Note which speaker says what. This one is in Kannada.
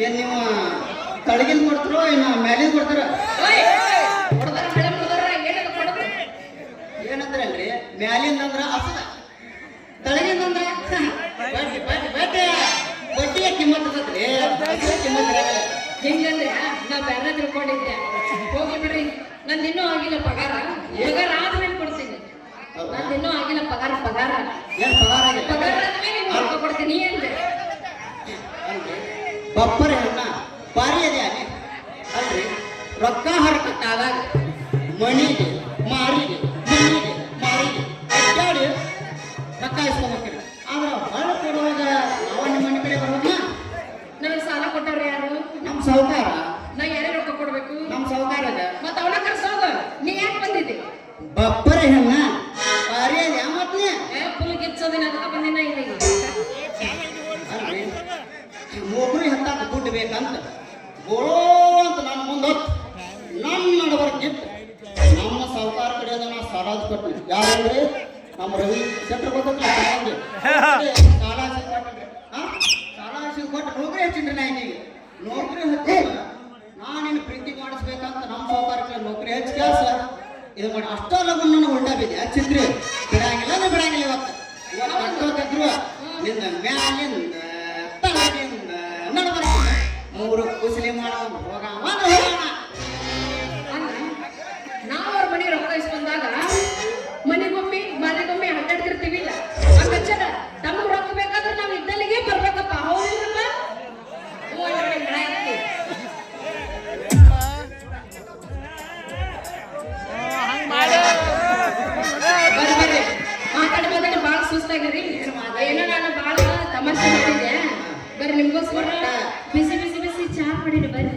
Speaker 1: ಏನ್ ನೀವು ತಳಗಿನ ಕೊಡ್ತಾರೋ ಇನ್ನು ಮ್ಯಾಲಿನ ಕೊಡ್ತಾರ ಏನಂದ್ರಲ್ರಿ ಮ್ಯಾಲಿಂದ ಅಂದ್ರ ಹಸದ ತಳಗಿಂದ ಅಂದ್ರ ಬಡ್ಡಿಯ ಕಿಮ್ಮತ್ತದ್ರಿ ಕಿಮ್ಮತ್
Speaker 2: ಹೆಂಗಂದ್ರೆ ನಾ ಬೇರೆ ತಿಳ್ಕೊಂಡಿದ್ದೆ ಹೋಗಿ ಬಿಡ್ರಿ ನಂದು ಇನ್ನೂ ಆಗಿಲ್ಲ ಪಗಾರ ಆದ್ಮೇಲೆ ಕೊಡ್ತೀನಿ ನಂದು ಇನ್ನೂ ಆಗಿಲ್ಲ ಪಗಾರ
Speaker 1: ಏನ್ ಪಗಾರ
Speaker 2: ಆದ್ಮೇಲೆ ಕೊಡ್ತೀನಿ ಅಂದೆ
Speaker 1: ಬಪ್ಪರೆ ಅಣ್ಣ ಬಾರಿ ಅದೇ ಅಲ್ರಿ ರೊಕ್ಕ ಹರಕತ್ತಾದಾಗ ಮಣಿಗೆ ಮಾರಿಗೆ ಅಡ್ಡಾಡಿ ರೊಕ್ಕ ಇಸ್ಕೊಂಡ್ರಿ ಆದ್ರೆ ಹೊರ ಕೊಡುವಾಗ ನಾವು ನಿಮ್ಮ ಮನೆ ಕಡೆ ಬರೋದನ್ನ
Speaker 2: ನನಗೆ ಸಾಲ ಕೊಟ್ಟವ್ರು ಯಾರು?
Speaker 1: ನಮ್ಮ ಸಾಹುಕಾರ.
Speaker 2: ನಾ ಯಾರೇ ರೊಕ್ಕ ಕೊಡ್ಬೇಕು?
Speaker 1: ನಮ್ಮ ಸಾಹುಕಾರದ.
Speaker 2: ಮತ್ತೆ ಅವನ ಕರ್ಸೋಗ ನೀ ಯಾಕೆ ಬಂದಿದ್ದೆ?
Speaker 1: ಬಪ್ಪರೆ ಹೆಣ್ಣ ಬಾರಿ ಅದೇ ಮತ್ನೆ
Speaker 2: ಫುಲ್ ಗಿಚ್ಚೋದಿನ ಅದಕ್ಕೆ ಬಂದಿನ ಇಲ್ಲಿಗೆ
Speaker 1: ಅಲ್ರಿ ನೌಕರಿ ಹತ್ತಾಕ ದುಡ್ಡು ಬೇಕಂತ ಗೋಳೋ ಅಂತ ನನ್ನ ಮುಂದೆ ನನ್ನ ನಡವರ್ಕಿತ್ತು ನಮ್ಮ ಸಾಹುಕಾರ ಕಡೆಯಿಂದ ನಾ ಸಾಲ ಕೊಟ್ಟಿ ಯಾರಂದ್ರೆ ನಮ್ಮ ರವಿ ಶೆಟ್ರ ಗೊತ್ತಲ್ಲ ಸಾಲ ಕೊಟ್ಟು ನೌಕರಿ ಹಚ್ಚಿನ್ರಿ ನಾ ಈಗಿಗೆ ನೌಕರಿ ಹಚ್ಚಿ ನಾನೇನು ಪ್ರೀತಿ ಮಾಡಿಸ್ಬೇಕಂತ ನಮ್ಮ ಸಾಹುಕಾರಕ್ಕೆ ನೌಕರಿ ಹಚ್ಚಿ ಕೆಲಸ ಇದು ಮಾಡಿ ಅಷ್ಟೋ ಲಗು ನನ್ನ ಉಲ್ಟಾ ಬಿದ್ದೆ ಚಿತ್ರ ಬಿಡಂಗಿಲ್ಲ ನಾ ಬಿಡಂಗಿಲ್ಲ ಇವತ್ತು ಕಟ್ಟೋದಿದ್ರು ನಿಂದ ಮ್ಯಾಲಿಂದ ತಳಗಿಂದ ನಡಬರ್ಕಿಂದ ಮೂರು ಕುಸಲಿ ಮಾಡೋದು ಹೋಗವ
Speaker 2: ನಾವು ಅವ್ರ ಮನೆ ರೊಕ್ಕ ಇಸ್ಕೊಂಡಾಗ ಮನೆಗೊಮ್ಮೆ ಮನೆಗೊಮ್ಮೆ ಅಡ್ಡಾಡ್ತಿರ್ತೀವಿ ಇಲ್ಲ ಹಂಗಚ್ಚರ ನಮ್ಗೆ ರೊಕ್ಕ ಬೇಕಾದ್ರೆ ನಾವು ಇದ್ದಲ್ಲಿಗೆ ಬರ್ಬೇಕಪ್ಪ ಹೌದಿಲ್ಲ ಬರ್ರಿ ಮಾತಾಡಿ ಬಾಳ ಸುಸ್ತಾಗಿರಿ ಏನೋ ನಾನು ಬಾಳ ತಮಾಷೆ ಮಾಡಿದ್ದೆ ಬರ್ರಿ ನಿಮ್ಗೋಸ್ಕರ ಬಿಸಿ ಬಿಸಿ ಬಿಸಿ ಚಾ ಮಾಡಿರಿ ಬರ್ರಿ